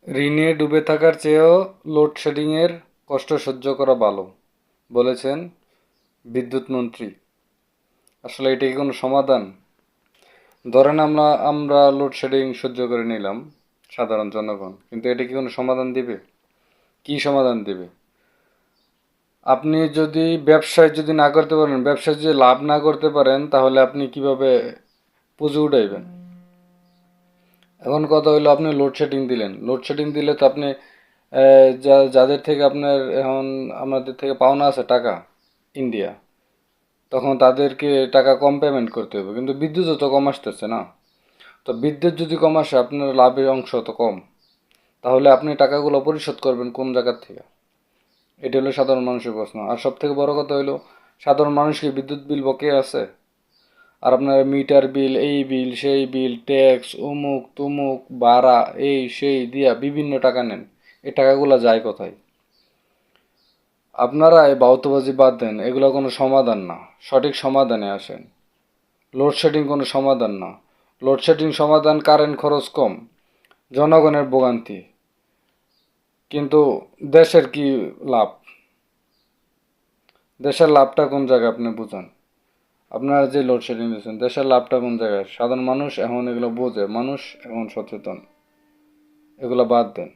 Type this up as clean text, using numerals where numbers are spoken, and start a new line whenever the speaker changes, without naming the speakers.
ঋণে ডুবে থাকার চেয়েও লোডশেডিংয়ের কষ্ট সহ্য করা ভালো, বলেছেন বিদ্যুৎ মন্ত্রী। আসলে এটা কি কোনো সমাধান? ধরেন আমরা আমরা লোডশেডিং সহ্য করে নিলাম, সাধারণ জনগণ, কিন্তু এটা কি কোনো সমাধান দিবে? কি সমাধান দিবে? আপনি যদি ব্যবসায় যদি না করতে পারেন, ব্যবসায় যদি লাভ না করতে পারেন, তাহলে আপনি কিভাবে পুঁজি উঠাইবেন? এখন কথা হইলো, আপনি লোডশেডিং দিলেন, লোডশেডিং দিলে তো আপনি যাদের থেকে আপনার এখন আমাদের থেকে পাওনা আছে টাকা, ইন্ডিয়া, তখন তাদেরকে টাকা কম পেমেন্ট করতে হবে, কিন্তু বিদ্যুৎও তো কম আসতেছে না। তো বিদ্যুৎ যদি কম আসে, আপনার লাভের অংশ তো কম, তাহলে আপনি টাকাগুলো পরিশোধ করবেন কোন জায়গার থেকে? এটা হলো সাধারণ মানুষের প্রশ্ন। আর সব থেকে বড় কথা হলো, সাধারণ মানুষকে বিদ্যুৎ বিল বকেয়া আছে, আর আপনার মিটার বিল, এই বিল, সেই বিল, ট্যাক্স, অমুক তুমুক, ভাড়া, এই সেই দিয়া বিভিন্ন টাকা নেন। এই টাকাগুলো যায় কোথায়? আপনারা এই বাউতবাজি বাদ দেন, এগুলো কোনো সমাধান না। সঠিক সমাধানে আসেন। লোডশেডিং কোনো সমাধান না। লোডশেডিং সমাধান, কারেন্ট খরচ কম, জনগণের ভোগান্তি, কিন্তু দেশের কি লাভ? দেশের লাভটা কোন জায়গায় আপনি বুঝান? আপনারা যে লোডশেডিং দিচ্ছেন, দেশের লাভটা কোন জায়গায়? সাধারণ মানুষ এখন এগুলো বোঝে, মানুষ এখন সচেতন, এগুলো বাদ দেন।